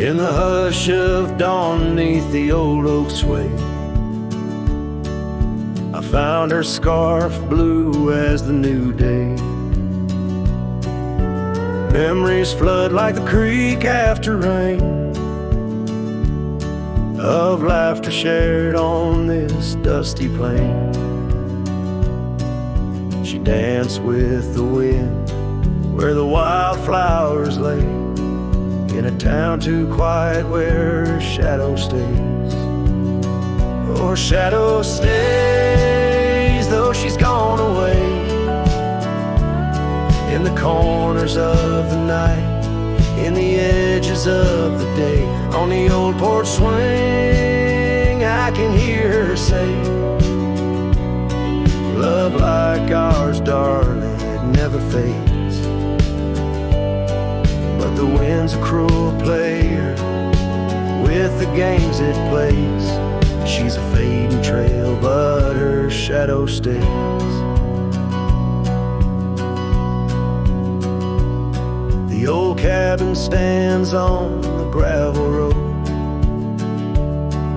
In the hush of dawn neath the old oak sway, I found her scarf blue as the new day. Memories flood like the creek after rain, of laughter shared on this dusty plain. She danced with the wind where the wildflowers lay, in a town too quiet where her shadow stays. Oh, her shadow stays, though she's gone away, in the corners of the night, in the edges of the day. On the old porch swing, I can hear her say, love like ours, darling, it never fades. But the wind's a cruel player with the games it plays. She's a fading trail, but her shadow stays. The old cabin stands on the gravel road,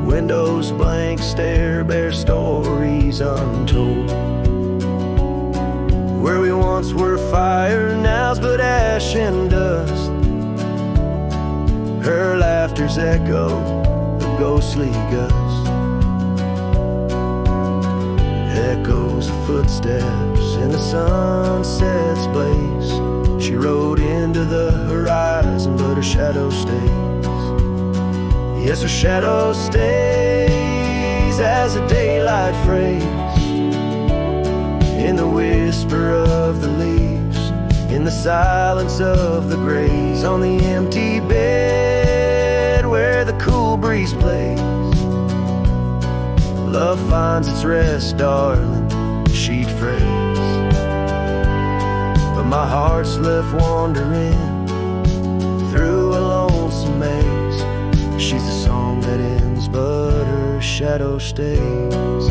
windows blank stare, bear stories untold. Where we once were fire, now's but ash and dust. Her laughter's echo, a ghostly gust. Echoes of footsteps in the sunset's blaze. She rode into the horizon, but her shadow stays. Yes, her shadow stays as the daylight frays, in the whisper of the leaves, in the silence of the grays, on the empty bed where the cool breeze plays. Love finds its rest, darling, she'd phrase. But my heart's left wandering through a lonesome maze. She's the song that ends, but her shadow stays.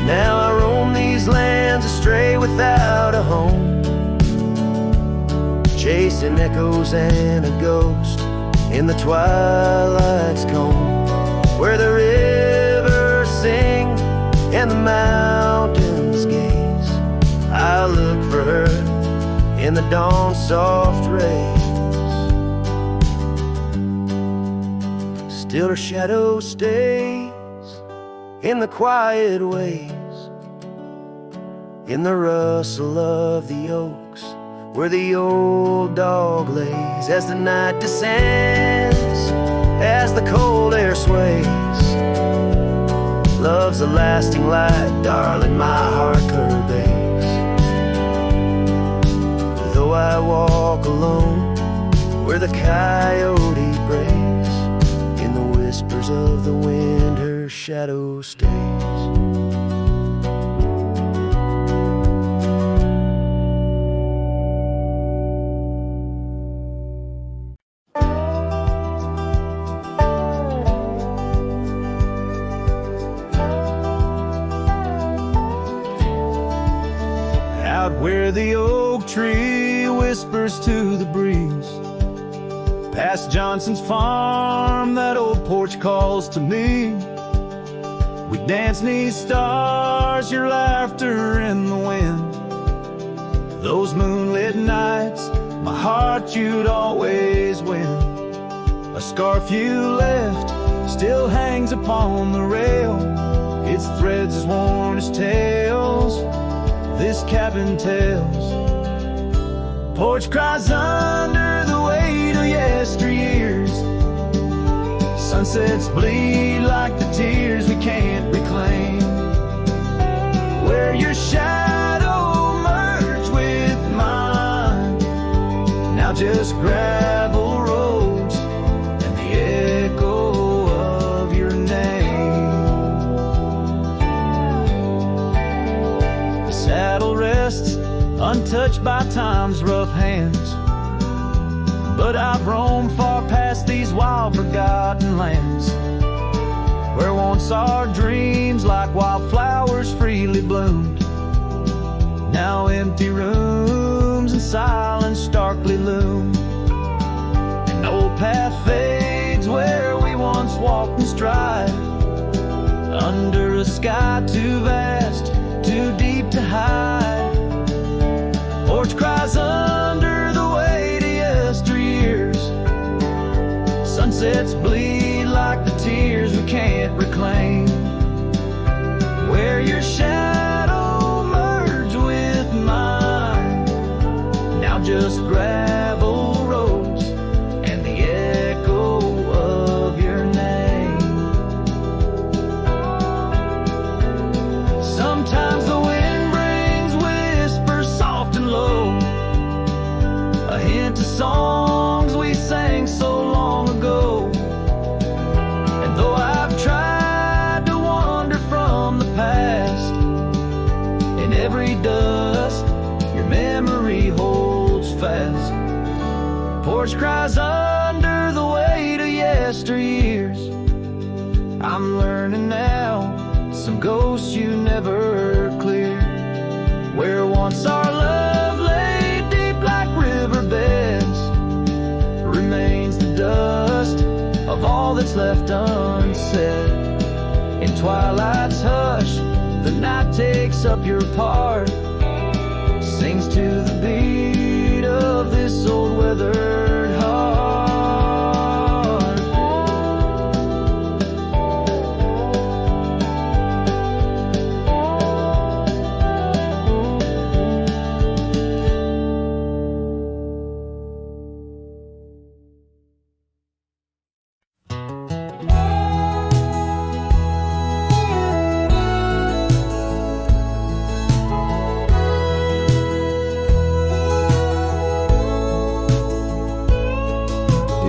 Now I roam these lands astray without a home, chasing echoes and a ghost in the twilight's comb, where the rivers sing and the mountains gaze. I look for her in the dawn's soft rays. Still her shadow stays in the quiet ways, in the rustle of the oaks, where the old dog lays. As the night descends, as the cold air sways, love's a lasting light, darling, my heart curves. Though I walk alone where the coyote brays, in the whispers of the wind her shadow stays. Where the oak tree whispers to the breeze, past Johnson's farm, that old porch calls to me. We dance 'neath stars, your laughter in the wind. Those moonlit nights, my heart you'd always win. A scarf you left still hangs upon the rail, its threads as worn as tales this cabin tells. Porch cries under the weight of yesteryears. Sunsets bleed like the tears we can't reclaim. Where your shadow merged with mine, now just gravel roads and the echo of your name. The saddle rests untouched by time's rough hands, but I've roamed far past these wild forgotten lands, where once our dreams like wildflowers freely bloomed. Now empty rooms and silence starkly loom. An old path fades where we once walked in stride, under a sky too vast, too deep to hide. Porch cries under the weight of yesteryears. Sunsets bleed like the tears we can't reclaim. Where your shadow merged with mine, now just gravel roads and the echo of your name. Sometimes the wind brings whispers soft and low, a hint of songs we sang so long ago. And though I've tried to wander from the past, in every dust your memory holds fast. Porch cries under the weight of yesteryears. I'm learning now, some ghosts you never cleared. Where once our love lay deep like riverbeds, remains the dust of all that's left unsaid. In twilight's hush, the night takes up your part, sings to the beat of this old weathered heart.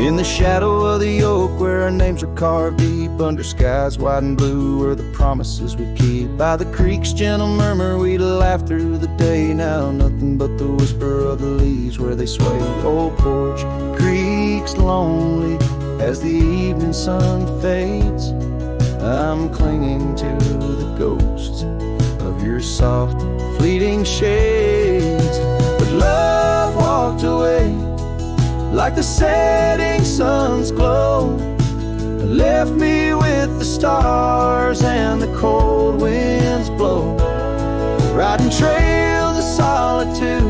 In the shadow of the oak where our names are carved deep, under skies wide and blue where the promises we keep. By the creek's gentle murmur we'd laugh through the day. Now nothing but the whisper of the leaves where they sway. Old porch creaks lonely as the evening sun fades. I'm clinging to the ghosts of your soft fleeting shades. But love walked away like the setting sun's glow, left me with the stars and the cold winds blow. Riding trails of solitude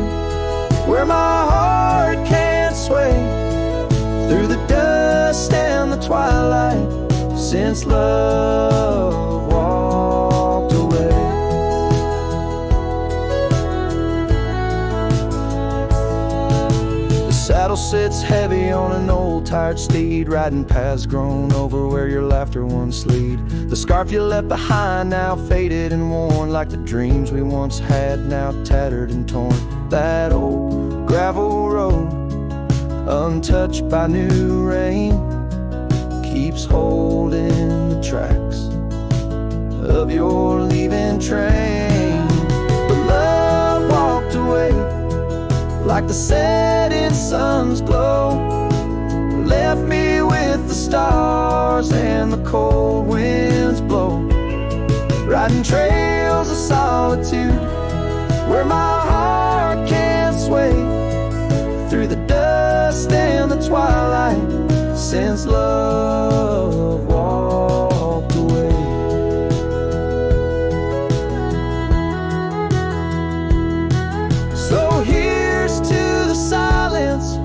where my heart can't sway, through the dust and the twilight since love walked away. Saddle sits heavy on an old tired steed, riding paths grown over where your laughter once lead. The scarf you left behind now faded and worn, like the dreams we once had now tattered and torn. That old gravel road, untouched by new rain, keeps holding the tracks of your leaving train. But love walked away like the setting sun's glow, left me with the stars and the cold winds blow. Riding trails of solitude where my heart can't sway, through the dust and the twilight since love walked away. So here's to the silence,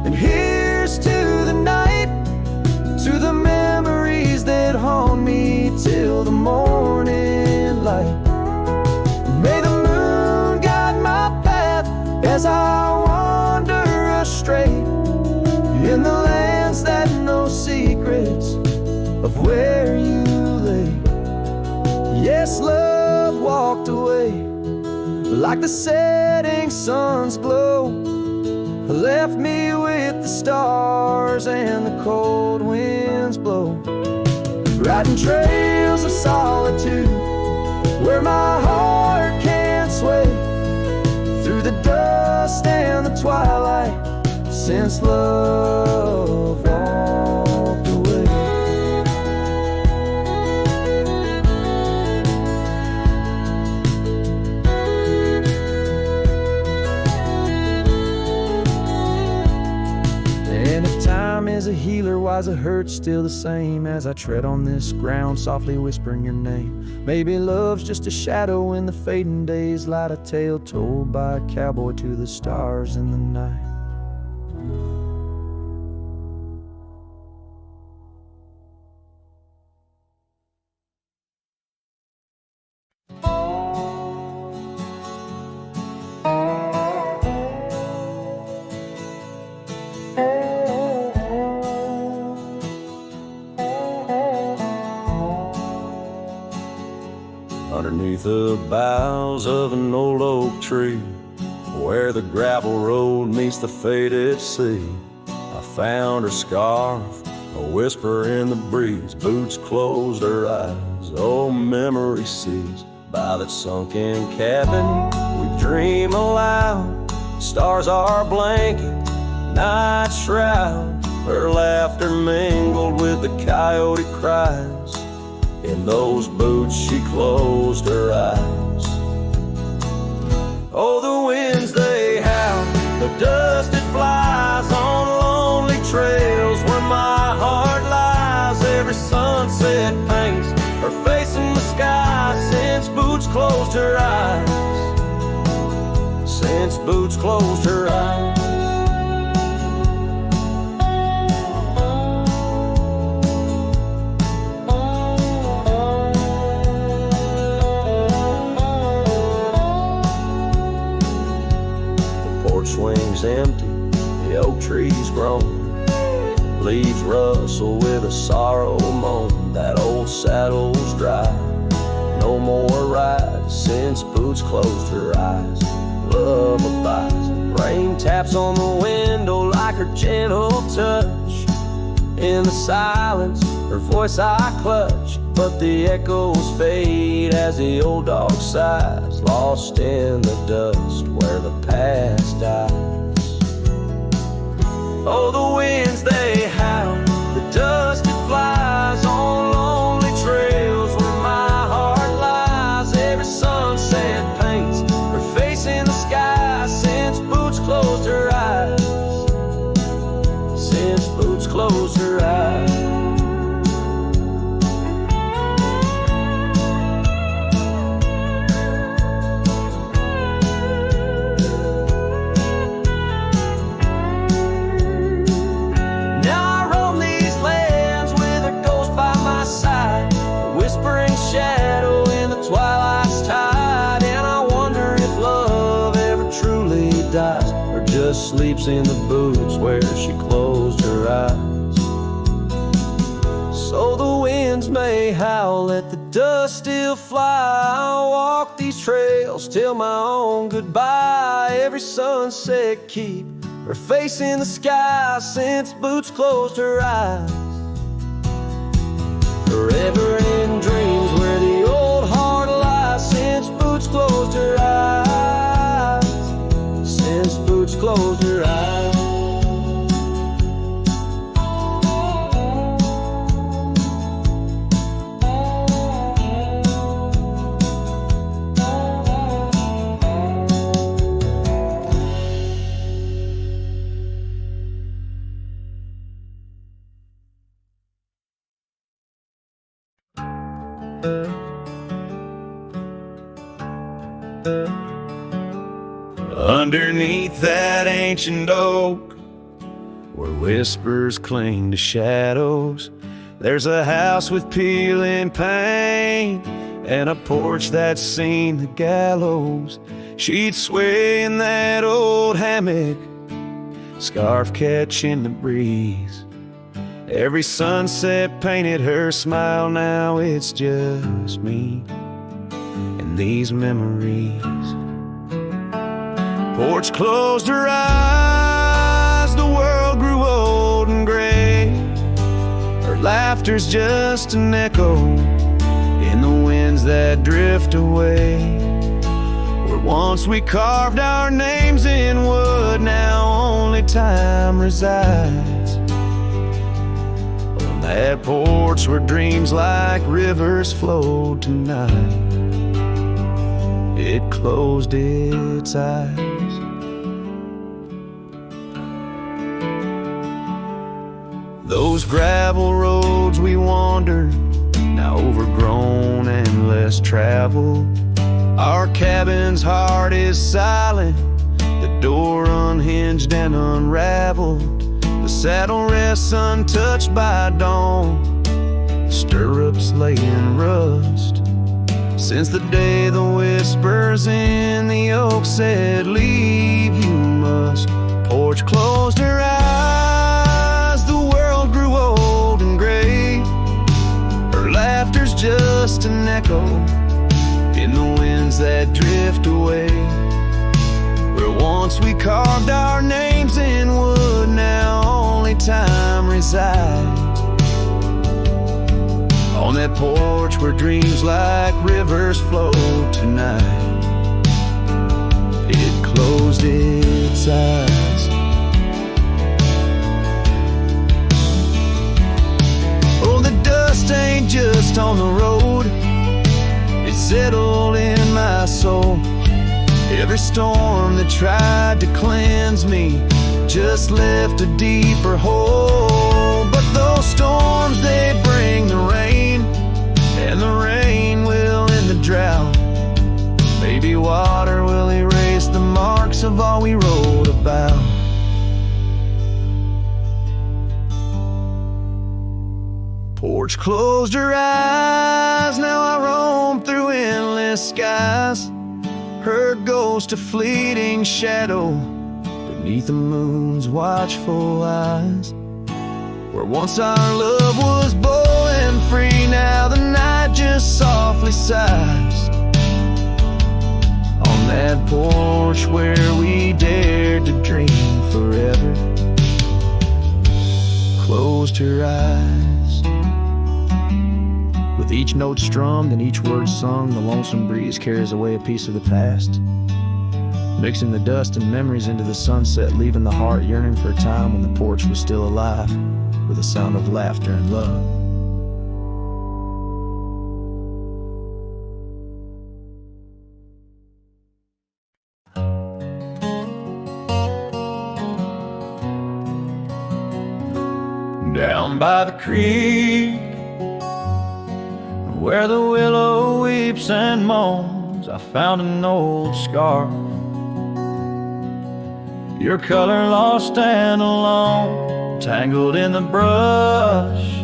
and here's to the night, to the memories that haunt me till the morning light. May the moon guide my path as I wander astray, in the lands that know secrets of where you lay. Yes, love walked away like the setting sun's glow, left me with the stars and the cold winds blow. Riding trails of solitude where my heart can't sway, through the dust and the twilight since love walked away. And if time is is a healer, why is the hurt still the same? As I tread on this ground, softly whispering your name. Maybe love's just a shadow in the fading days, light a tale told by a cowboy to the stars in the night. Underneath the boughs of an old oak tree, where the gravel road meets the faded sea, I found her scarf, a whisper in the breeze. Boots closed her eyes, oh memory seized. By that sunken cabin, we dream aloud. Stars are blanket, night shroud. Her laughter mingled with the coyote cries. In those boots she closed her eyes. Oh, the winds they howl, the dust it flies on lonely trails where my heart lies. Every sunset paints her face in the sky since boots closed her eyes. Since boots closed her eyes. Swings empty, the oak tree's grown. Leaves rustle with a sorrow moan. That old saddle's dry, no more rides since boots closed her eyes. Love abides, rain taps on the window like her gentle touch. In the silence, her voice I clutch, but the echoes fade as the old dog sighs, lost in the dust where the past dies. Oh, the winds they howl, the dust it flies on lonely trails where my heart lies. Every sunset paints her face in the sky since boots closed her eyes. Since boots closed her eyes. Shadow in the twilight's tide, and I wonder if love ever truly dies, or just sleeps in the boots where she closed her eyes. So the winds may howl, let the dust still fly. I'll walk these trails till my own goodbye. Every sunset keep her face in the sky since boots closed her eyes. Forever in dreams where the old heart lies since boots closed her eyes. Since boots closed her eyes. Underneath that ancient oak, where whispers cling to shadows, there's a house with peeling paint and a porch that's seen the gallows. She'd sway in that old hammock, scarf catching the breeze. Every sunset painted her smile, now it's just me and these memories. Porch closed her eyes, the world grew old and gray. Her laughter's just an echo in the winds that drift away. Where once we carved our names in wood, now only time resides. On that porch where dreams like rivers flowed tonight, it closed its eyes. Those gravel roads we wandered, now overgrown and less traveled. Our cabin's heart is silent, the door unhinged and unraveled. The saddle rests untouched by dawn, stirrups lay in rust. Since the day the whispers in the oak said, leave you must. Porch closed her eyes, the world grew old and gray. Her laughter's just an echo in the winds that drift away. Where once we carved our names in wood, now only time resides. On that porch where dreams like rivers flow tonight, it closed its eyes. Oh, the dust ain't just on the road, it's settled in my soul. Every storm that tried to cleanse me just left a deeper hole. But those storms, they bring the rain, and the rain will end the drought. Maybe water will erase the marks of all we wrote about. Porch closed her eyes, now I roam through endless skies. Her ghost a fleeting shadow beneath the moon's watchful eyes. Where once our love was bold and free, now the night just softly sighs. On that porch where we dared to dream forever, closed her eyes. With each note strummed and each word sung, the lonesome breeze carries away a piece of the past, mixing the dust and memories into the sunset, leaving the heart yearning for a time when the porch was still alive, with a sound of laughter and love. Down by the creek, where the willow weeps and moans, I found an old scarf, your color lost and alone, tangled in the brush.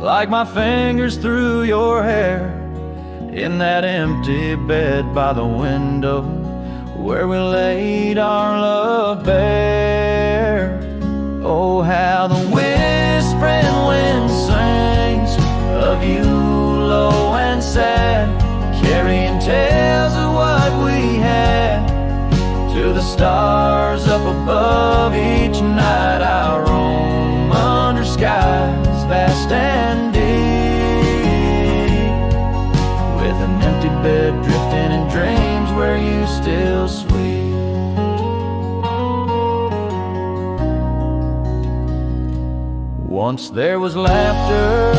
Like my fingers through your hair, in that empty bed by the window, where we laid our love bare. Oh, how the whispering wind sings of you low and sad, carrying tales of what we had to the stars up above. Each night I roam under skies vast and deep, with an empty bed drifting in dreams where you still sweet. Once there was laughter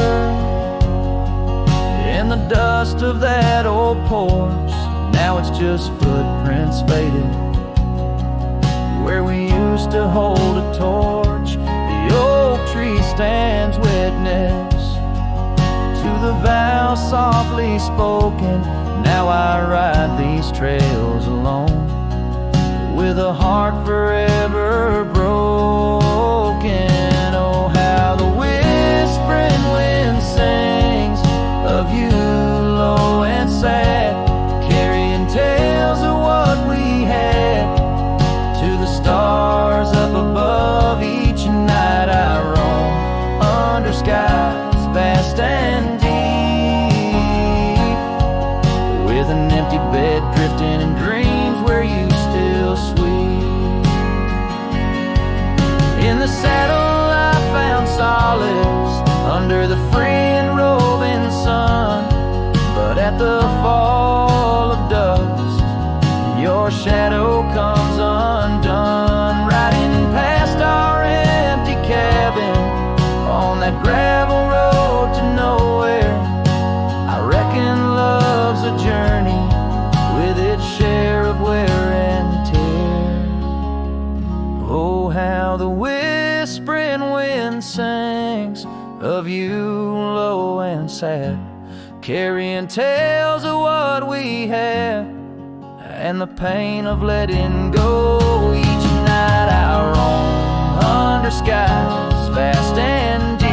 in the dust of that old porch, now it's just footprints faded where we used to hold a torch. The oak tree stands witness to the vow softly spoken. Now I ride these trails alone, with a heart forever broken. Oh, how the whispering wind sings of you low and sad, carrying tales of what we had to the stars up above. Each night I roam under skies vast and deep, with an empty bed drifting in dreams where you still sweet. In the saddle I found solace under the free and roving sun, but at the fall of dusk your shadow comes undone. Riding past our empty cabin on that gravel road to nowhere, I reckon love's a journey with its share of wear and tear. Oh, how the whispering wind sad, carrying tales of what we had and the pain of letting go. Each night I roam under skies vast and deep,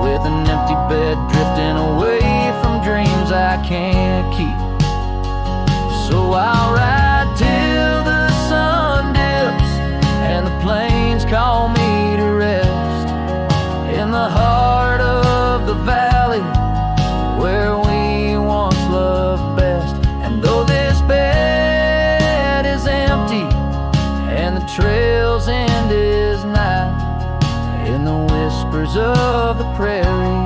with an empty bed drifting away from dreams I can't keep. So I'll ride till the sun dips and the plains call me to rest in the heart of the valley where we once loved best. And though this bed is empty and the trail's end is nigh, in the whispers of the prairie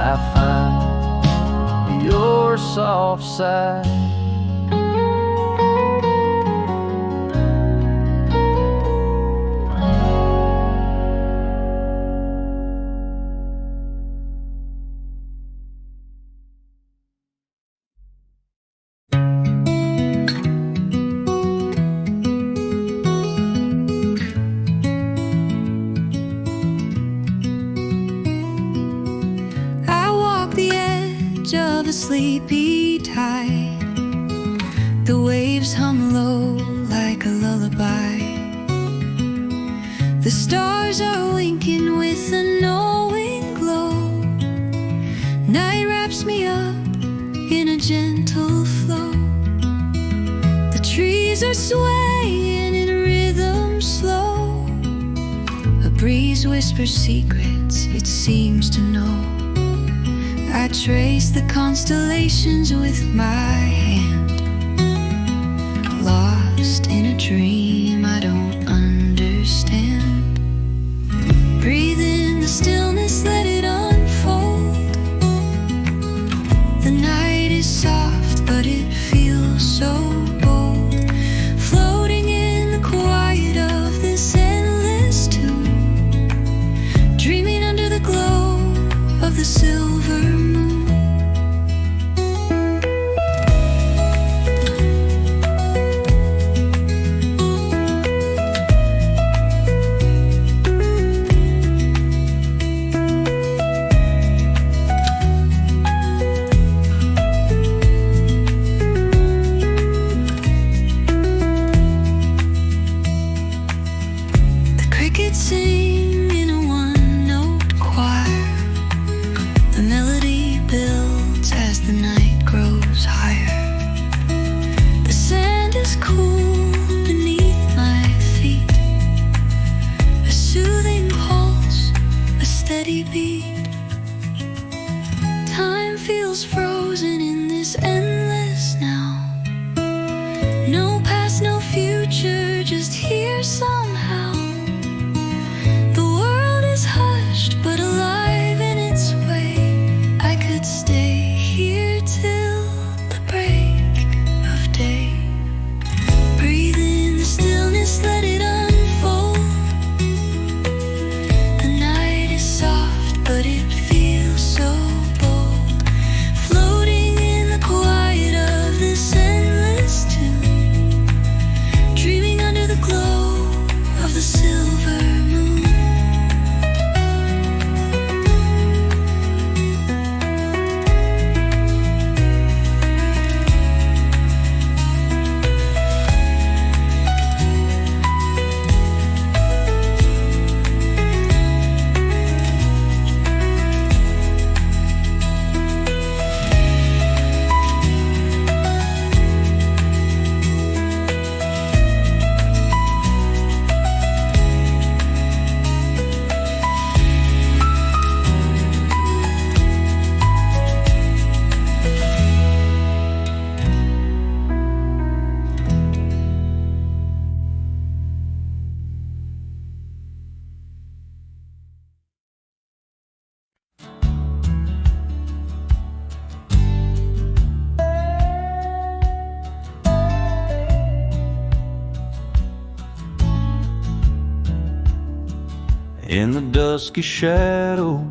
I find your soft sigh. Sleepy tide, the waves hum low like a lullaby. The stars are winking with a knowing glow. Night wraps me up in a gentle flow. The trees are swaying in rhythm slow. A breeze whispers secrets it seems to know. I trace the constellations with my hand, lost in a dream I don't understand. Breathe in the stillness, let it unfold. The night is soft, but it feels so bold, floating in the quiet of this endless tune, dreaming under the glow of the silver moon. In the dusky shadow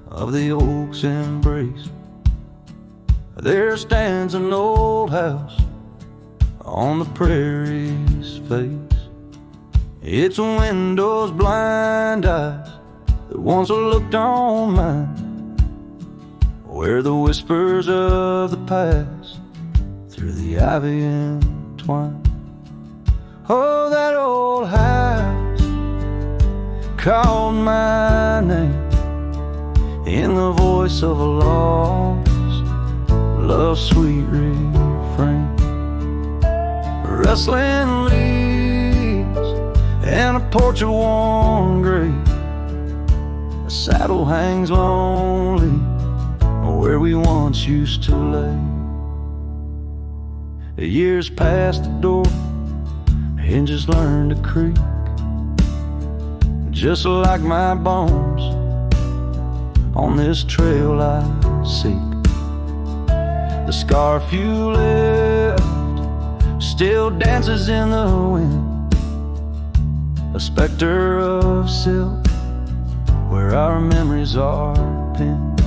of the oak's embrace, there stands an old house on the prairie's face. Its windows blind eyes, the that once looked on mine, where the whispers of the past through the ivy entwine. Oh, that old house called my name in the voice of a lost love sweet refrain. Rustling leaves and a porch of worn gray, a saddle hangs lonely where we once used to lay. The years past the door, hinges learn to creak, just like my bones on this trail I seek. The scarf you left still dances in the wind, a specter of silk where our memories are pinned.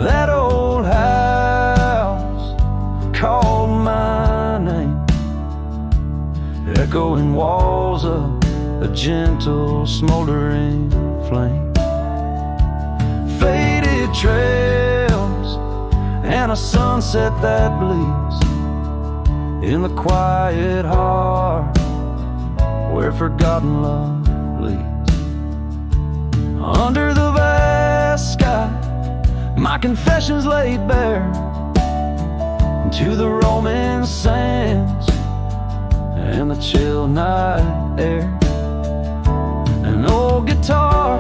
That old house called my name, echoing walls of a gentle smoldering flame. Faded trails and a sunset that bleeds in the quiet heart where forgotten love leads. Under the vast sky, my confessions laid bare to the roaming sands and the chill night air. An old guitar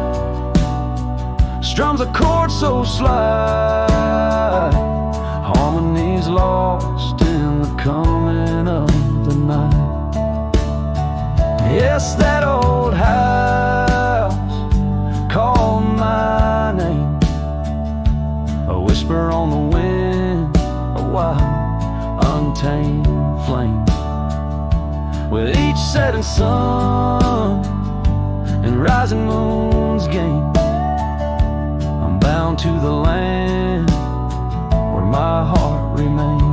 strums a chord so slight, harmonies lost in the coming of the night. Yes, that old house called my name, a whisper on the wind, a wild, untamed flame. With each setting sun and rising moon's game, I'm bound to the land where my heart remains.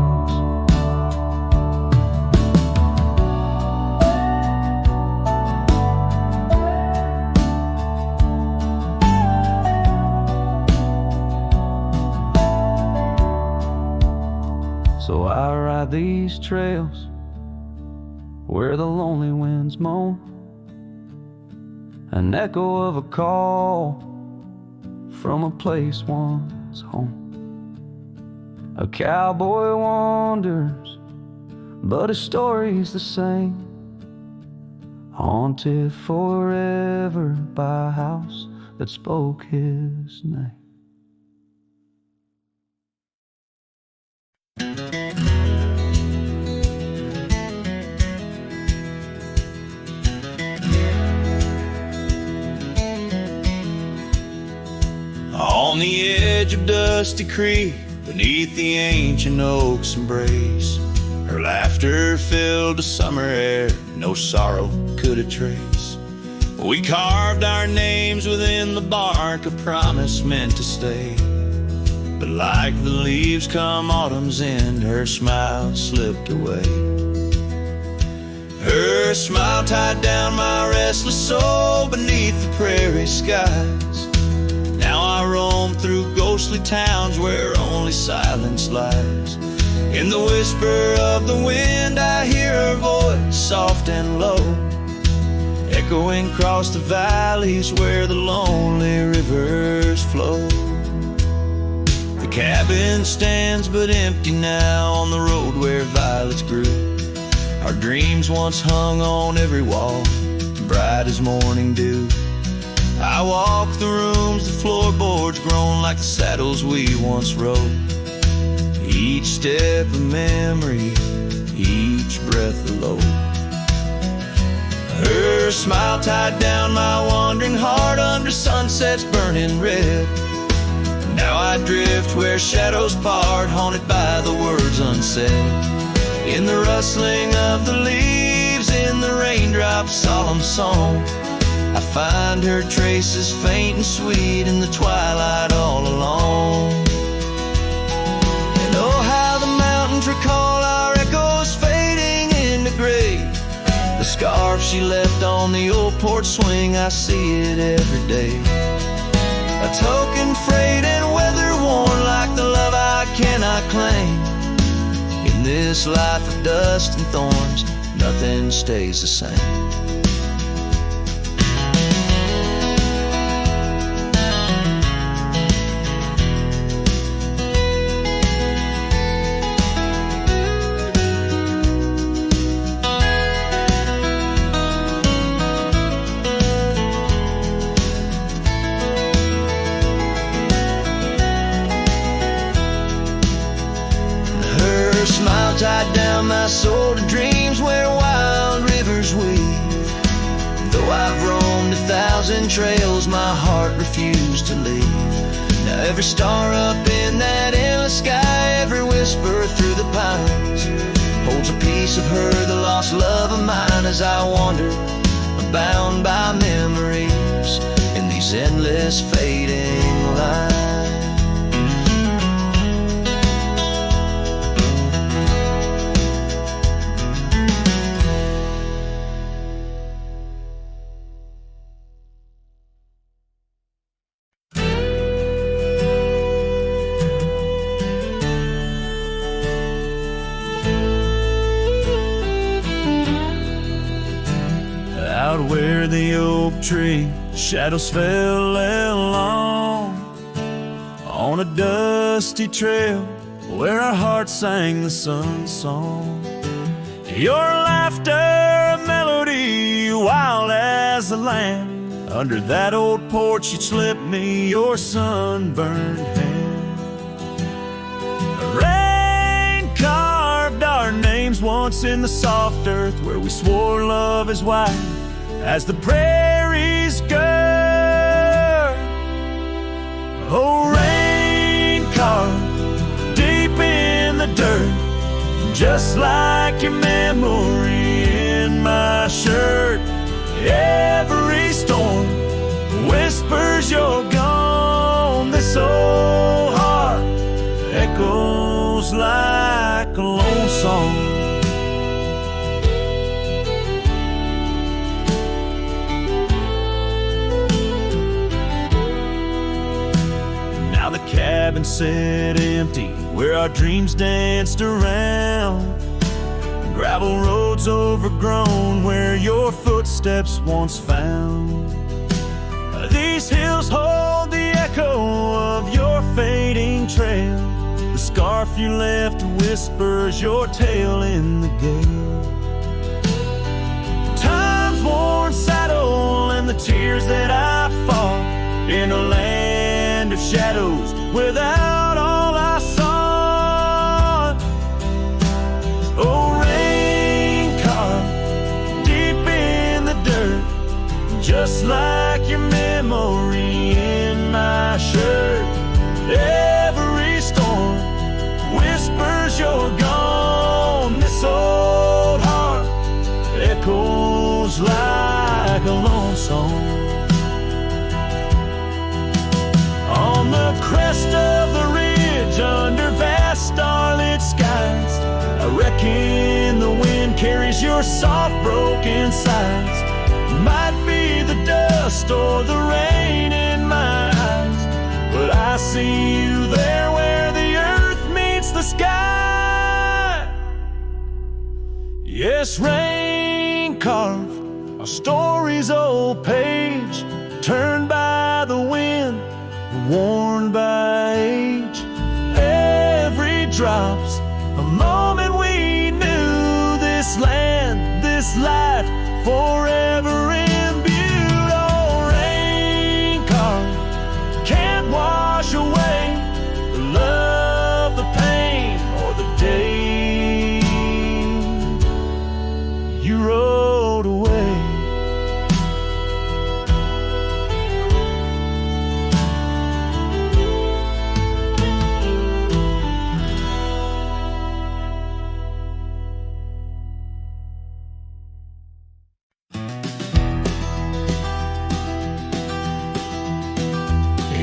So I ride these trails where the lonely winds moan, an echo of a call from a place once home. A cowboy wanders, but his story's the same, haunted forever by a house that spoke his name. On the edge of Dusty Creek, beneath the ancient oak's embrace, her laughter filled the summer air, no sorrow could it trace. We carved our names within the bark, a promise meant to stay. But like the leaves come autumn's end, her smile slipped away. Her smile tied down my restless soul beneath the prairie skies. Now I roam through ghostly towns where only silence lies. In the whisper of the wind I hear her voice, soft and low, echoing across the valleys where the lonely rivers flow. The cabin stands but empty now on the road where violets grew. Our dreams once hung on every wall, bright as morning dew. I walk the rooms, the floorboards grown like the saddles we once rode. Each step a memory, each breath a load. Her smile tied down my wandering heart under sunsets burning red. Now I drift where shadows part, haunted by the words unsaid. In the rustling of the leaves, in the raindrops' solemn song, I find her traces faint and sweet in the twilight all alone. And oh, how the mountains recall our echoes fading into gray. The scarf she left on on the old porch swing, I see it every day. A token frayed and weather worn, like the love I cannot claim. In this life of dust and thorns, nothing stays the same. Tied down my soul to dreams where wild rivers weave. Though I've roamed 1,000 trails, my heart refused to leave. Now every star up in that endless sky, every whisper through the pines, holds a piece of her, the lost love of mine, as I wander, bound by memories in these endless fading lines. Where the oak tree shadows fell along, on a dusty trail where our hearts sang the sun song. Your laughter a melody, wild as the land. Under that old porch you'd slip me your sunburned hand. Rain carved our names once in the soft earth, where we swore love is wide as the prairies gird. Oh, rain carved deep in the dirt, just like your memory in my shirt. Every storm whispers you're gone. This old heart echoes like a lone song. Cabin sat empty where our dreams danced around. Gravel roads overgrown where your footsteps once found. These hills hold the echo of your fading trail. The scarf you left whispers your tale in the gale. Time's worn saddle and the tears that I fought in a land of shadows without all I saw. Oh, rain carved deep in the dirt, just like your memory in my shirt. Every storm whispers you're gone. This old heart echoes like a lone song. On the crest of the ridge, under vast starlit skies, I reckon the wind carries your soft broken sighs. Might be the dust or the rain in my eyes, but I see you there where the earth meets the sky. Yes, rain carved our story's old page, turned by the wind, worn by age. Every drop's a moment we knew. This land, this life, forever imbued. Oh, rain carved can't wash away the love, the pain, or the day you rode away.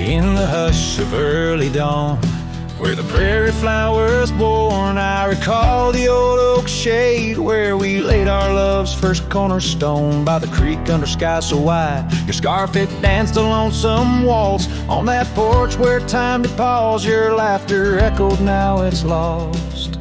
In the hush of early dawn, where the prairie flowers born, I recall the old oak shade where we laid our love love's first cornerstone by the creek under sky so wide. Your scarf, it danced a lonesome waltz on that porch where time did pause. Your laughter echoed, now it's lost.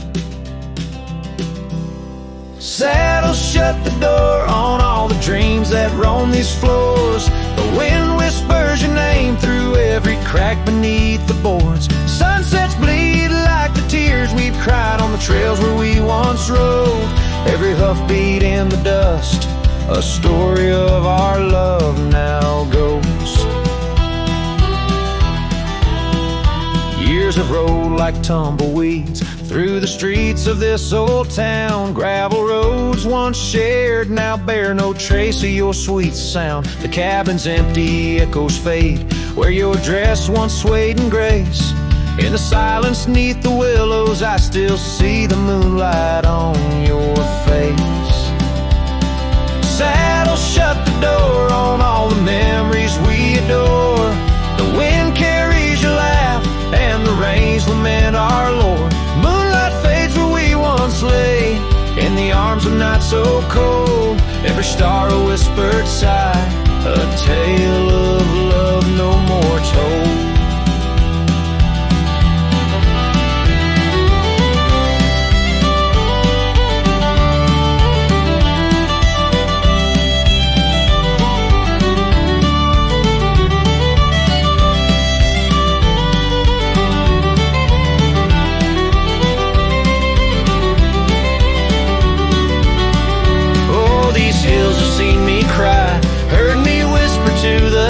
Saddle shut the door on all the dreams that roam these floors. The wind whispers your name through every crack beneath the boards. Sunsets bleed like the tears we've cried on the trails where we once rode. Every hoofbeat in the dust, a story of our love now goes. Years have rolled like tumbleweeds through the streets of this old town. Gravel roads once shared now bear no trace of your sweet sound. The cabin's empty, echoes fade where your dress once swayed in grace. In the silence neath the willows, I still see the moonlight on your face. Saddle shut the door on all the memories we adore. The wind carries your laugh and the rains lament our Lord. Moonlight fades where we once lay in the arms of night so cold. Every star a whispered sigh, a tale of love no more told.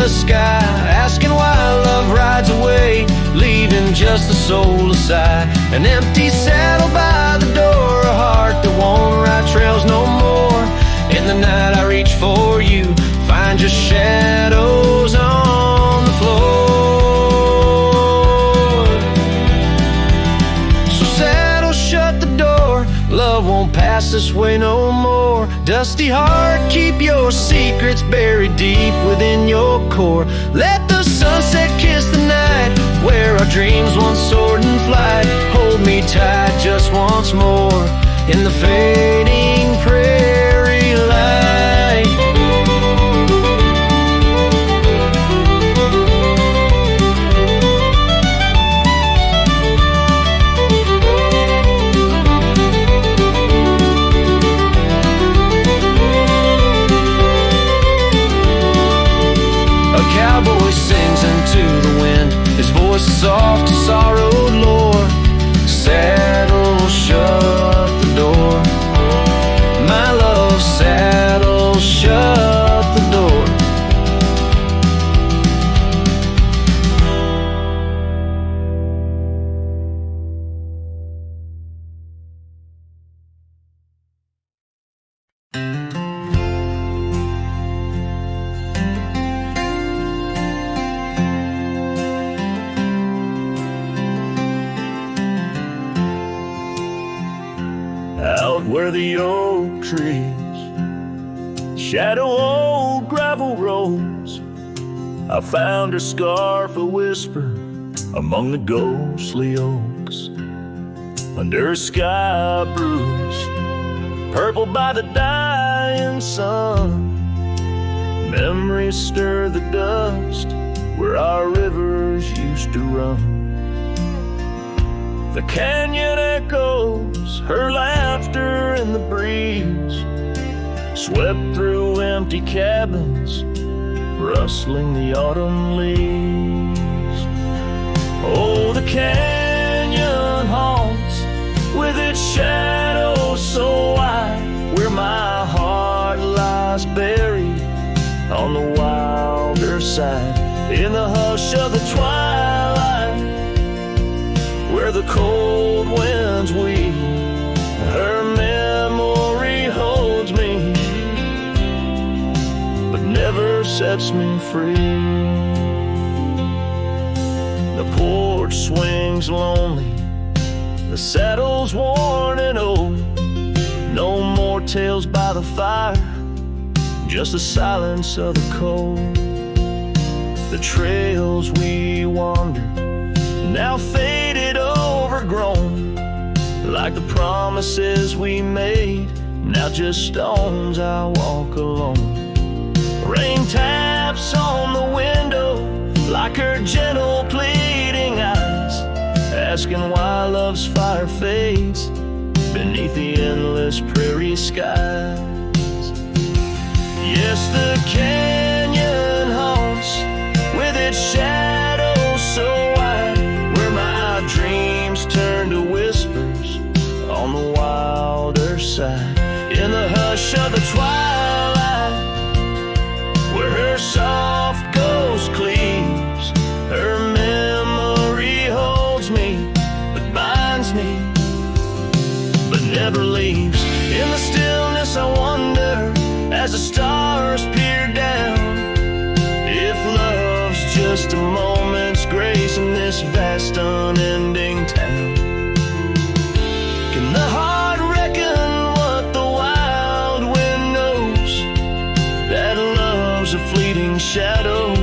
Sky, asking why love rides away, leaving just the soul aside. An empty saddle by the door, a heart that won't ride trails no more. In the night I reach for you, find your shadows on the floor. So saddle shut the door, love won't pass this way no more. Dusty heart, keep your secrets buried deep within your core. Let the sunset kiss the night where our dreams once soared in flight. Hold me tight just once more in the fading prairie light. Cowboy sings into the wind, his voice is soft to sorrowed lore. Saddle shut the door, my love, saddle shut the door. Out where the oak trees shadow old gravel roads, I found her scarf a whisper among the ghostly oaks. Under a sky bruised purple by the dying sun, memories stir the dust where our rivers used to run. The canyon echoes her laughter in the breeze, swept through empty cabins, rustling the autumn leaves. Oh, the canyon haunts with its shadow so wide, where my heart lies buried on the wilder side. In the hush of the twilight, where the cold winds weep, her memory holds me, but never sets me free. The porch swings lonely, the saddle's worn and old. No more tales by the fire, just the silence of the cold. The trails we wandered, now faded, overgrown, like the promises we made now just stones I walk alone. Rain taps on the window like her gentle pleading eyes, asking why love's fire fades beneath the endless prairie skies. Yes, the canyon haunts with its shadows so wide, where my dreams turn to whispers on the wilder side. In the hush of the twilight, where her soft ghost cleaves, her memory holds me, but binds me, but never leaves. In the stillness I wonder, as the stars peer down, if love's just a moment's grace in this vast unending town. Can the heart reckon what the wild wind knows, that love's a fleeting shadow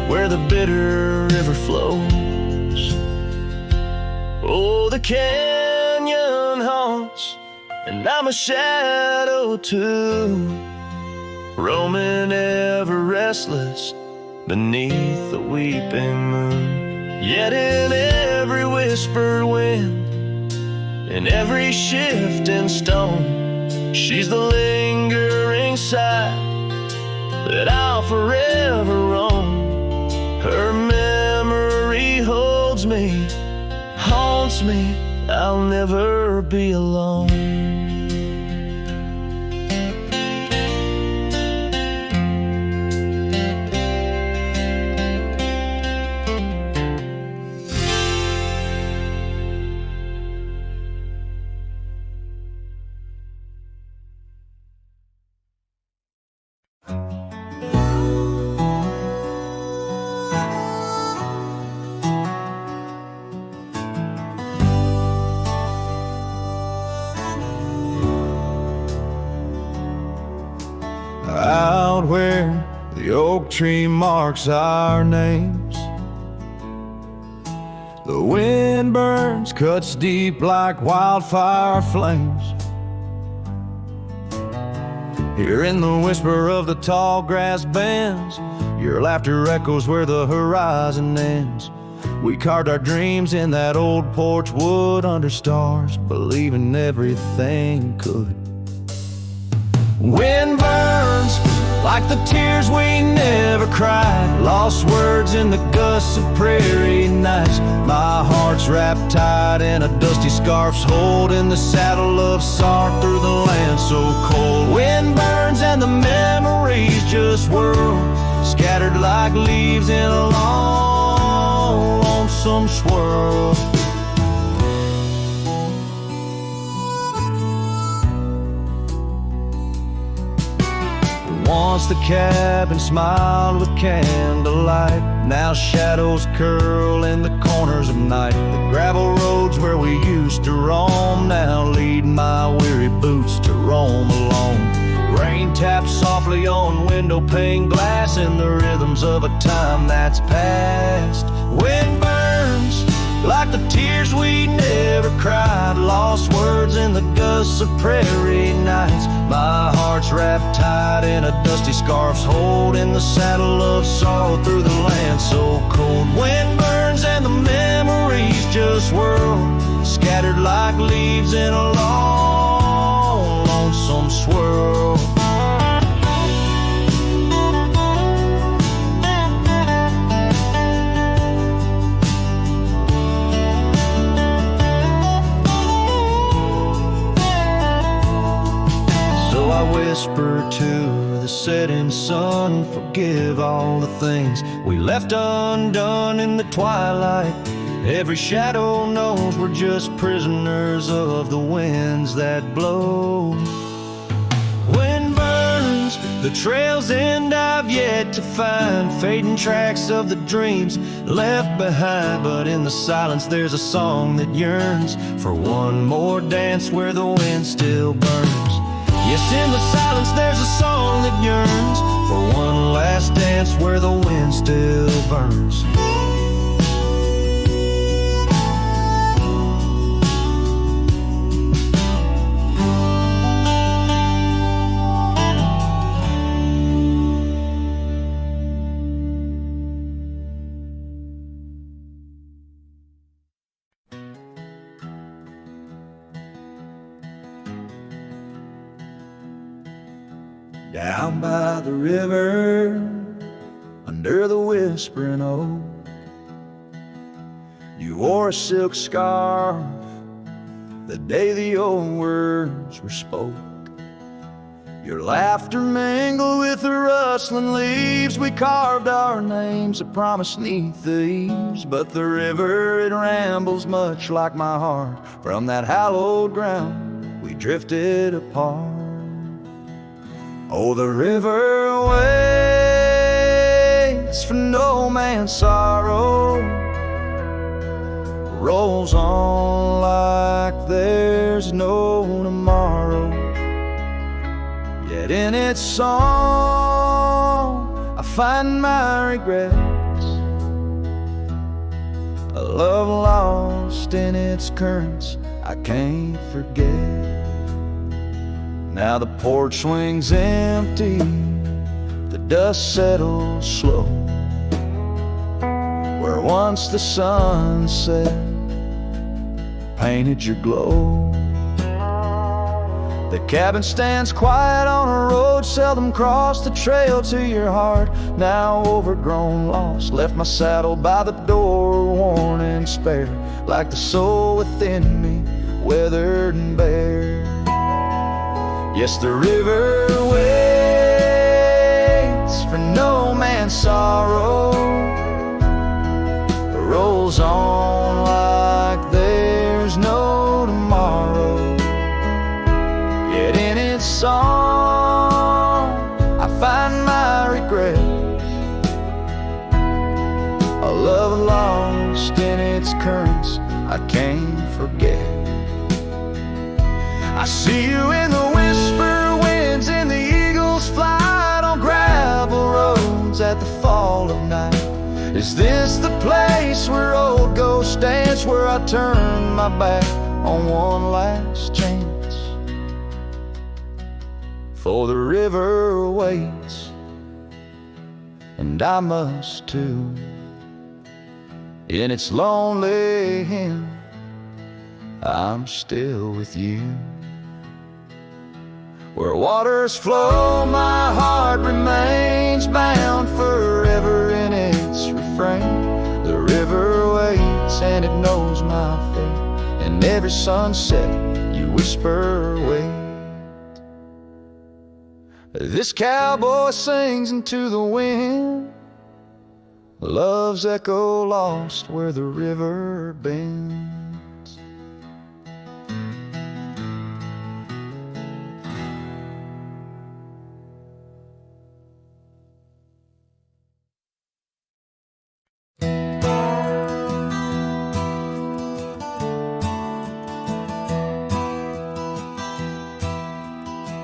where the bitter river flows? Oh, the canyon haunts, and I'm a shadow too, roaming ever restless beneath the weeping moon. Yet in every whispered wind, in every shifting stone, she's the lingering sigh that I'll forever roam. Her memory holds me, haunts me, I'll never be alone. Out where the oak tree marks our names, the wind burns, cuts deep like wildfire flames. Hearing the whisper of the tall grass bends, your laughter echoes where the horizon ends. We carved our dreams in that old porch wood under stars, believing everything could. Wind burns like the tears we never cried, lost words in the gusts of prairie nights. My heart's wrapped tight in a dusty scarf's hold, in the saddle of sorrow through the land so cold. Wind burns and the memories just whirl, scattered like leaves in a long, lonesome swirl. Once the cabin smiled with candlelight, now shadows curl in the corners of night. The gravel roads where we used to roam now lead my weary boots to roam alone. Rain taps softly on window pane glass in the rhythms of a time that's past. Wind burns like the tears we never cried, lost words in the gusts of prairie nights. My heart's wrapped tight in a dusty scarf's hold, in the saddle of sorrow through the land so cold. Wind burns and the memories just whirl, scattered like leaves in a long, lonesome swirl. I whisper to the setting sun, forgive all the things we left undone in the twilight. Every shadow knows we're just prisoners of the winds that blow. Wind burns, the trail's end I've yet to find, fading tracks of the dreams left behind. But in the silence there's a song that yearns for one more dance where the wind still burns. Yes, in the silence there's a song that yearns for one last dance where the wind still burns. Down by the river, under the whispering oak, you wore a silk scarf the day the old words were spoke. Your laughter mingled with the rustling leaves. We carved our names that promised neath the eaves. But the river, it rambles much like my heart. From that hallowed ground, we drifted apart. Oh, the river waits for no man's sorrow, rolls on like there's no tomorrow. Yet in its song I find my regrets, a love lost in its currents I can't forget. Now the porch swings empty, the dust settles slow, where once the sunset painted your glow. The cabin stands quiet on a road seldom crossed, the trail to your heart, now overgrown, lost. Left my saddle by the door, worn and spare, like the soul within me, weathered and bare. Yes, the river waits for no man's sorrow, rolls on like there's no tomorrow. Yet in its song I find my regrets, a love lost in its currents I can't forget. I see you in the whisper winds, in the eagle's flight, on gravel roads at the fall of night. Is this the place where old ghosts dance, where I turn my back on one last chance? For the river waits, and I must too. In its lonely hymn, I'm still with you. Where waters flow, my heart remains bound forever in its refrain. The river waits and it knows my fate, and every sunset you whisper wait. This cowboy sings into the wind, love's echo lost where the river bends.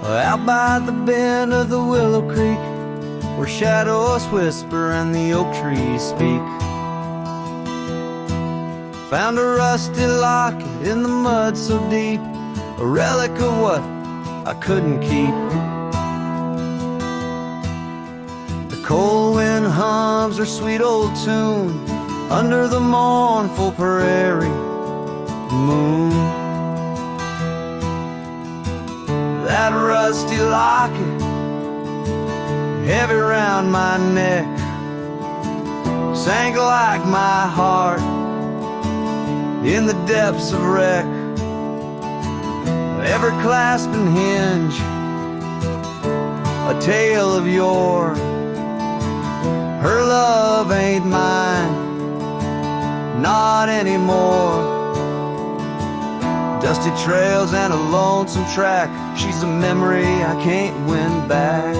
Out by the bend of the Willow Creek, where shadows whisper and the oak trees speak, found a rusty locket in the mud so deep, a relic of what I couldn't keep. The cold wind hums her sweet old tune under the mournful prairie moon. That rusty locket, heavy round my neck, sank like my heart in the depths of wreck. Ever clasping hinge, a tale of yore. Her love ain't mine, not anymore. Dusty trails and a lonesome track, she's a memory I can't win back.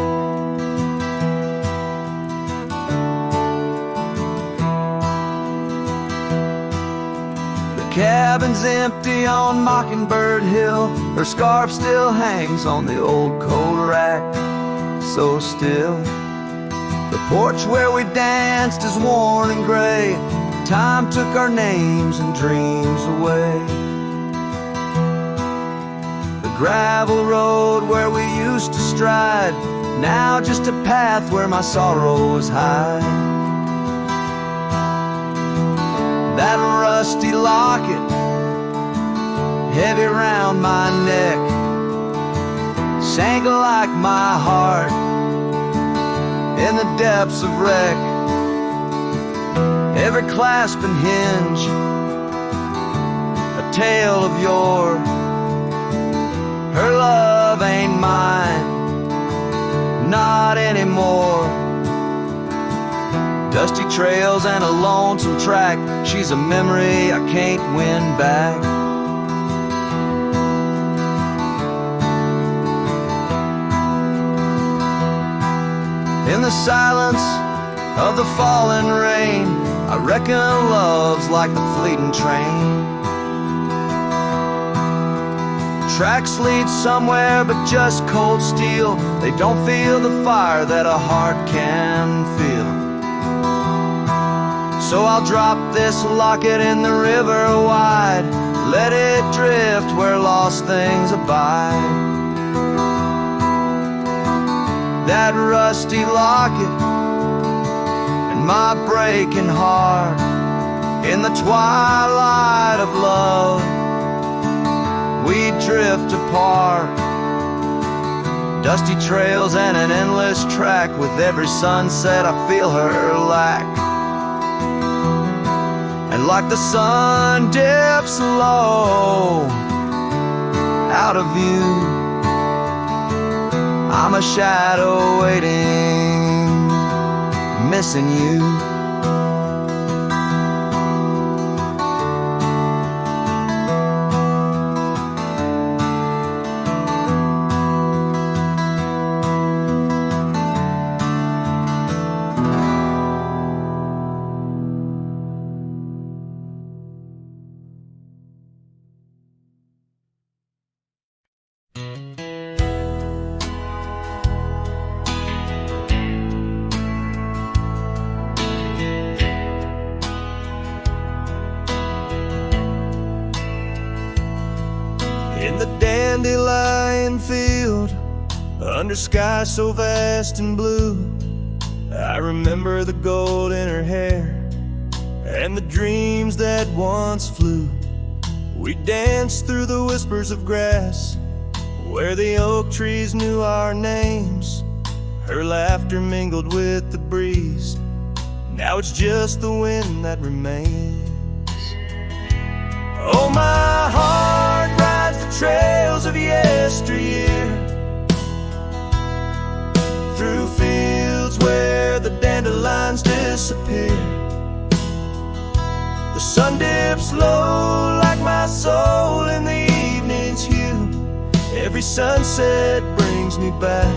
The cabin's empty on Mockingbird Hill, her scarf still hangs on the old coat rack, so still. The porch where we danced is worn and gray, time took our names and dreams away. Gravel road where we used to stride, now just a path where my sorrows hide. That rusty locket, heavy round my neck, sank like like my heart in the depths of wreck. Every clasp and hinge, a tale of yore. Her love ain't mine, not anymore. Dusty trails and a lonesome track, she's a memory I can't win back. In the silence of the falling rain, I reckon love's like the fleeting train. Tracks lead somewhere but just cold steel. They don't feel the fire that a heart can feel. So I'll drop this locket in the river wide, let it drift where lost things abide. That rusty locket and my breaking heart, in the twilight of love we drift apart. Dusty trails and an endless track, with every sunset I feel her lack. And like the sun dips low out of view, I'm a shadow waiting, missing you. In the dandelion field, under sky so vast and blue, I remember the gold in her hair and the dreams that once flew. We danced through the whispers of grass, where the oak trees knew our names. Her laughter mingled with the breeze, now it's just the wind that remains. Oh, my heart rides the trails of yesteryear, through fields where the dandelions disappear. The sun dips low like my soul in the evening's hue. Every sunset brings me back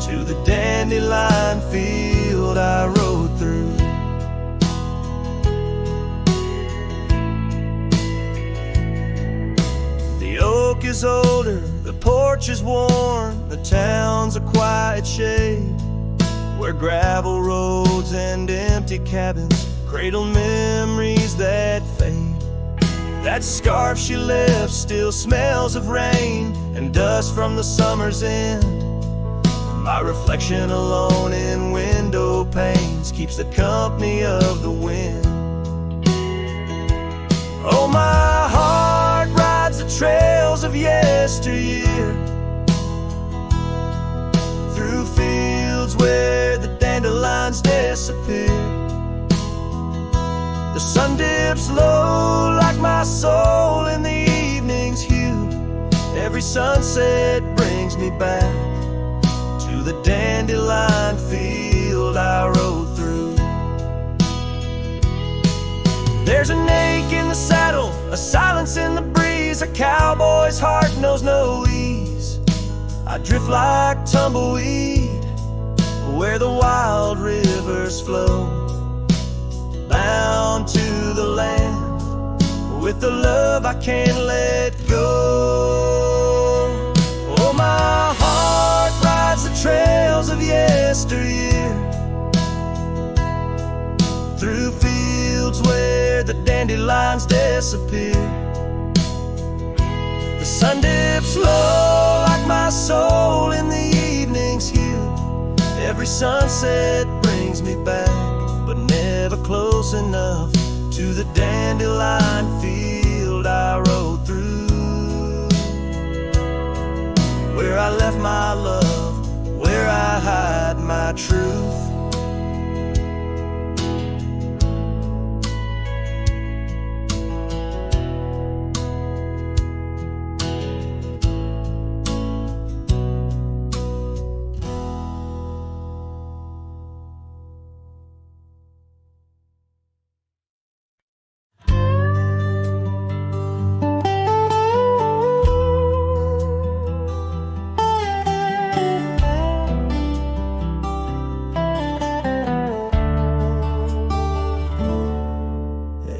to the dandelion field I rode through. The oak is older, the porch is worn, the town's a quiet shade, where gravel roads and empty cabins cradle memories that fade. That scarf she left still smells of rain and dust from the summer's end. My reflection alone in window panes keeps the company of the wind. Oh, my heart rides the trails of yesteryear, through fields where the dandelions disappear. The sun dips low like my soul in the evening's hue. Every sunset brings me back to the dandelion field I rode through. There's an ache in the saddle, a silence in the breeze. A cowboy's heart knows no ease. I drift like tumbleweed where the wild rivers flow, bound to the land with the love I can't let go. Oh, my heart rides the trails of yesteryear, through fields where the dandelions disappear. The sun dips low like my soul in the evening's hue. Every sunset brings me back, but never close enough to the dandelion field I rode through, where I left my love, where I hide my truth.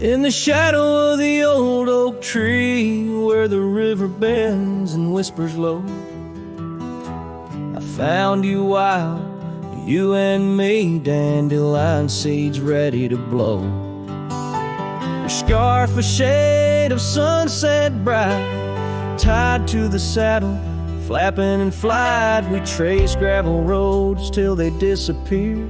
In the shadow of the old oak tree, where the river bends and whispers low, I found you wild, you and me, dandelion seeds ready to blow. Your scarf a shade of sunset bright, tied to the saddle, flapping in flight. We traced gravel roads till they disappeared.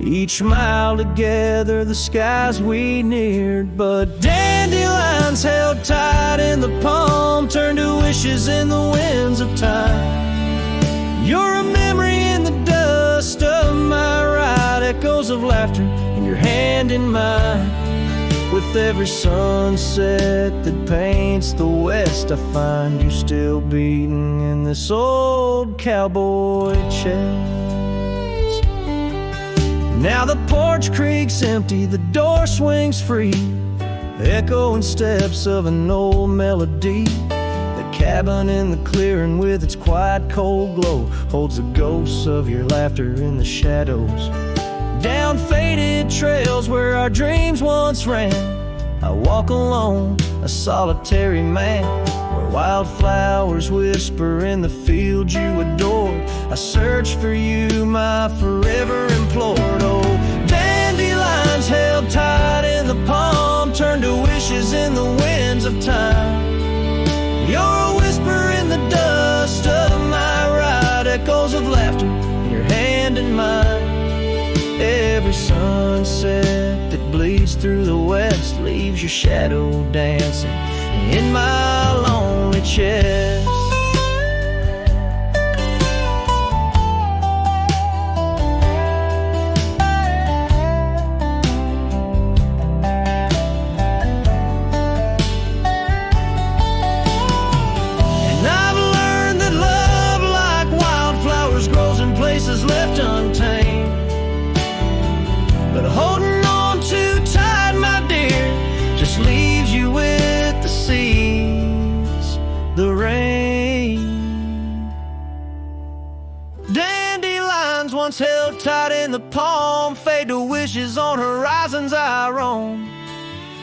Each mile together, the skies we neared. But dandelions held tight in the palm turned to wishes in the winds of time. You're a memory in the dust of my ride, echoes of laughter in your hand in mine. With every sunset that paints the west, I find you still beating in this old cowboy chest. Now the porch creaks empty, the door swings free, echoing steps of an old melody. The cabin in the clearing with its quiet cold glow holds the ghosts of your laughter in the shadows. Down faded trails where our dreams once ran, I walk alone, a solitary man, where wildflowers whisper in the fields you adored. I search for you, my forever implored. Oh, dandelions held tight in the palm turned to wishes in the winds of time. You're a whisper in the dust of my ride, echoes of laughter in your hand in mine. Every sunset that bleeds through the west leaves your shadow dancing in my lonely chest. And I've learned that love, like wildflowers, grows in places left untamed. But holding on too tight, my dear, just leaves you with the seas, the rain. Dandelions once held tight in the palm fade to wishes on horizons I roam.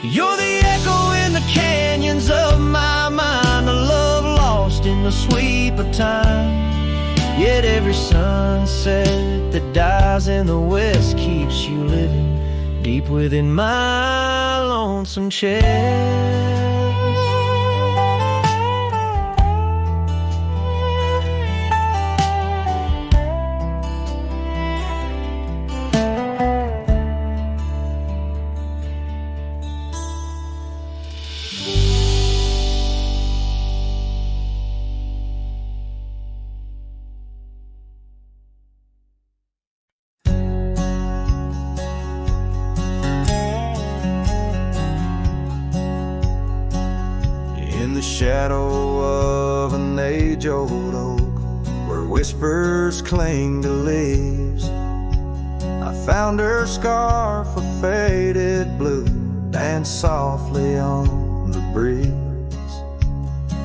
You're the echo in the canyons of my mind, a love lost in the sweep of time. Yet every sunset that dies in the west keeps you living deep within my lonesome chest. Shadow of an age-old oak, where whispers cling to leaves, I found her scarf of faded blue dance softly on the breeze.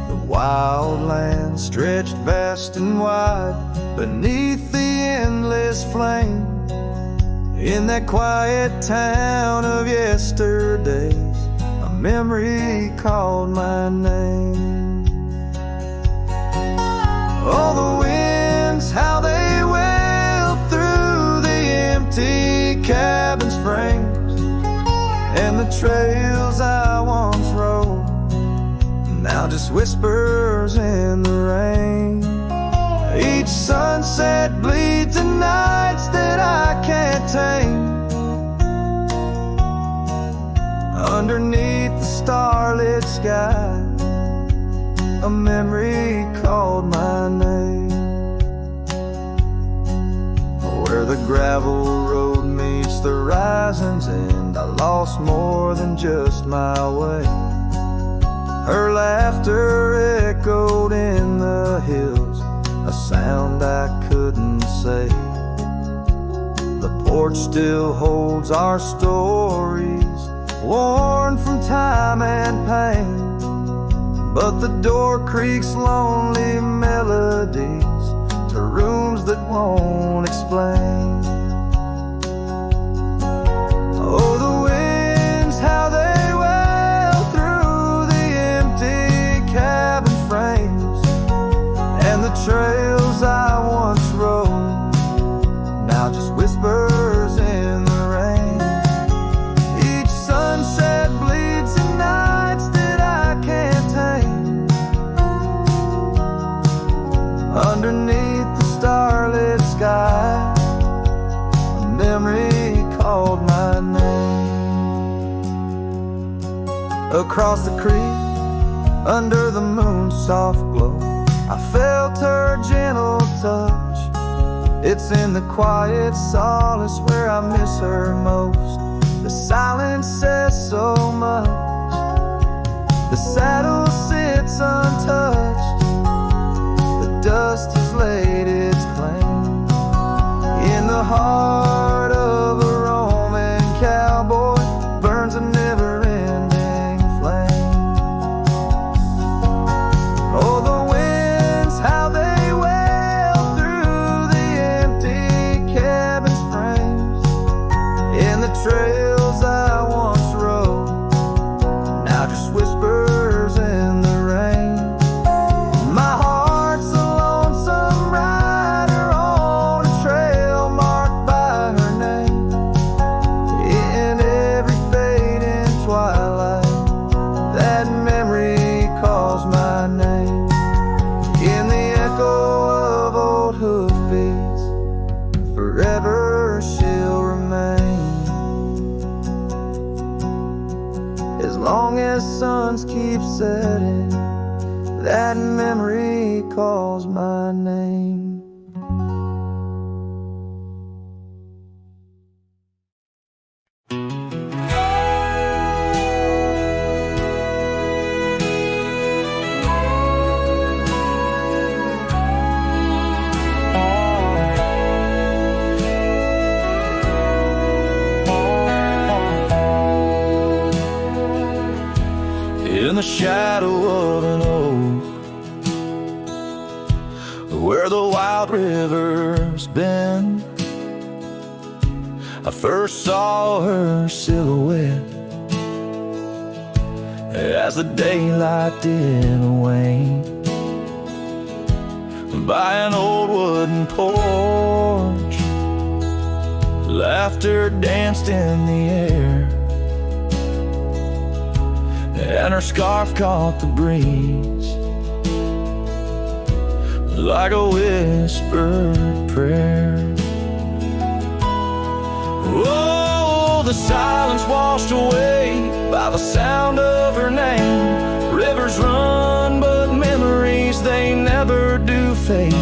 The wild land stretched vast and wide beneath the endless flame. In that quiet town of yesterdays, a memory called my name. Oh, the winds, how they wail through the empty cabin's frames, and the trails I once rode, now just whispers in the rain. Each sunset bleeds in nights that I can't tame. Underneath the starlit sky, a memory called my name. the gravel road meets the rising's end, I lost more than just my way. Her laughter echoed in the hills, a sound I couldn't say. The porch still holds our stories, worn from time and pain, but the door creaks lonely melodies to rooms that won't explain. Oh, the winds, how they wail through the empty cabin frames, and the trails I once rode, now just whispers in the rain. Each sunset bleeds in nights that I can't tame. Underneath the starlit sky, a memory called my name. Across the creek, under the moon's soft glow, I felt her gentle touch. It's in the quiet solace where I miss her most. The silence says so much. The saddle sits untouched. The dust has laid its claim. In the heart of a Roman cowboy burns a never-ending flame. Oh, the winds, how they wail through the empty cabin's frames, in the trails I once rode, now just whispers in the rain. My heart's a lonesome rider on a trail marked by her name. In every fading twilight, that memory calls my name. In the echo of old hoofbeats, forever she'll remain. As long as suns keep setting, that memory calls my name. In the shadow of an oak, where the wild river's been, I first saw her silhouette as the daylight didn't wane. By an old wooden porch, laughter danced in the air, and her scarf caught the breeze like a whispered prayer. Oh, the silence washed away by the sound of her name. Rivers run, but memories, they never do fade.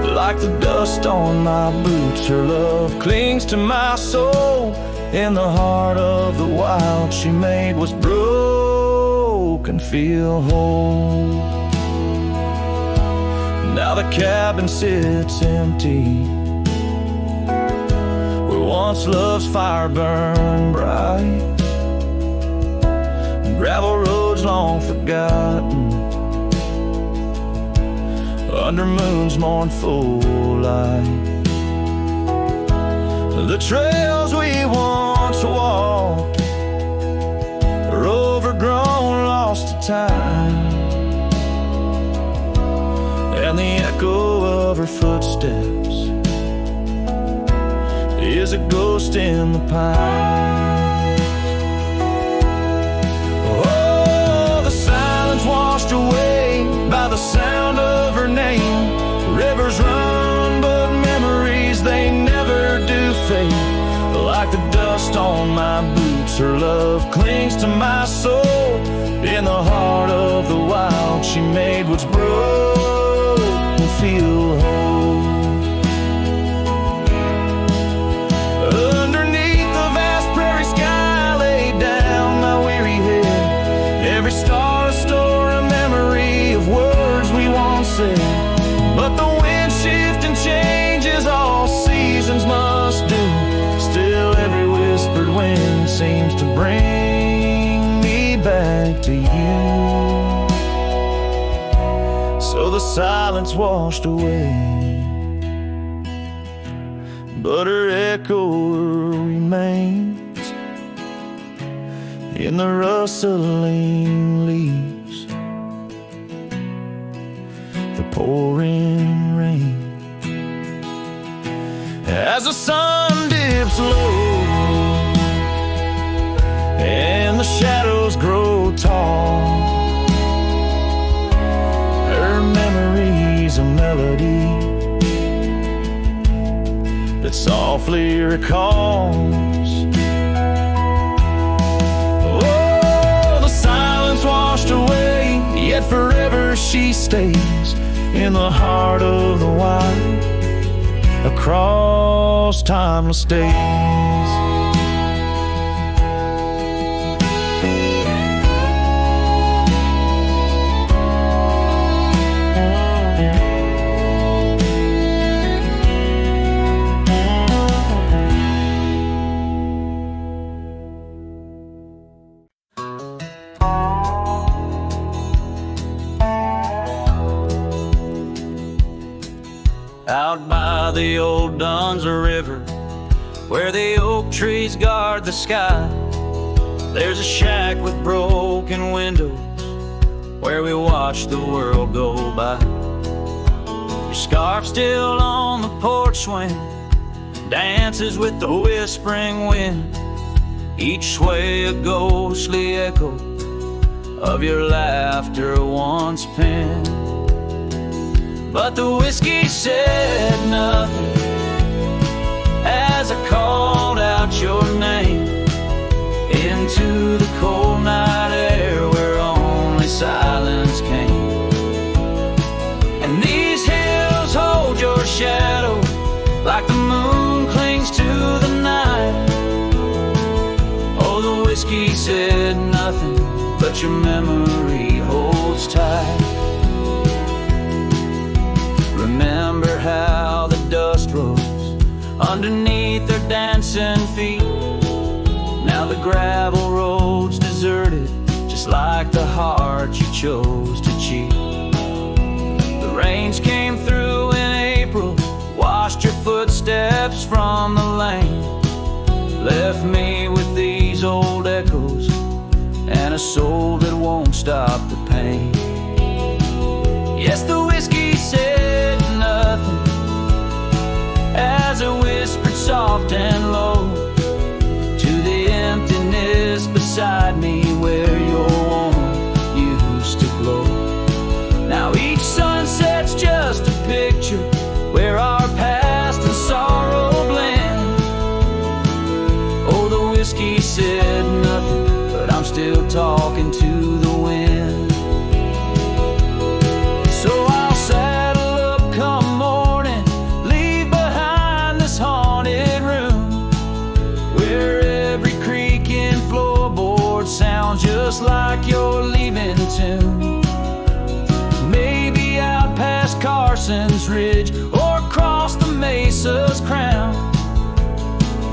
Like the dust on my boots, her love clings to my soul. In the heart of the wild she made was broken, feel whole. Now the cabin sits empty, where once love's fire burned bright. Gravel roads long forgotten, under moon's mournful light. The trails we once walked are overgrown, lost to time, and the echo of her footsteps is a ghost in the pines. Oh, the silence washed away by the sound of her name. Rivers run, but memories, they never do fade. Like the dust on my boots, her love clings to my soul. In the heart of the wild she made what's broken feel whole. But the wind shift and changes all seasons must do. Still every whispered wind seems to bring me back to you. So the silence washed away, but her echo remains in the rustling leaves, the pouring rain. As the sun dips low and the shadows grow tall, her memory's a melody that softly recalls. Oh, the silence washed away, yet forever she stays in the heart of the wild, across timeless days. Out by the old Duns River, where the oak trees guard the sky, there's a shack with broken windows where we watch the world go by. Your scarf still on the porch swing dances with the whispering wind, each sway a ghostly echo of your laughter once penned. But the whiskey said nothing as I called out your name into the cold night air where only silence came. And these hills hold your shadow like the moon clings to the night. Oh, the whiskey said nothing, but your memory holds tight. Remember how the dust rose underneath their dancing feet. Now the gravel road's deserted, just like the heart you chose to cheat. The rains came through in April, washed your footsteps from the lane, left me with these old echoes and a soul that won't stop the pain. Yes, the whiskey said nothing as it whispered soft and low to the emptiness beside me where your warmth used to glow. Now each sunset's just a picture where our past and sorrow blend. Oh, the whiskey said nothing, but I'm still talking to the wind. So I'll saddle up come morning, leave behind this haunted room where every creaking floorboard sounds just like your leaving tune. Maybe out past Carson's Ridge or across the mesa's crown,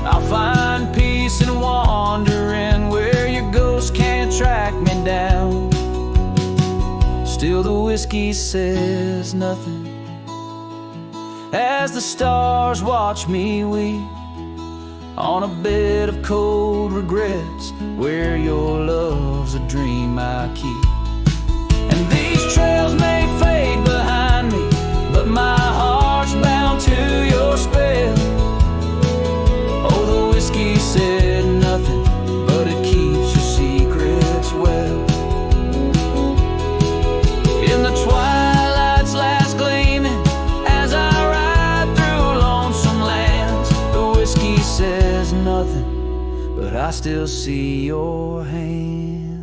I'll find peace in wandering where your ghost can't track me down. Still the whiskey says nothing as the stars watch me weep on a bed of cold regrets where your love's a dream I keep. And these trails may fade behind me, but my heart's bound to your spell. Oh, the whiskey said nothing, but it keeps your secrets well. In the twilight's last gleaming, as I ride through lonesome lands, the whiskey says nothing, but I still see your hand.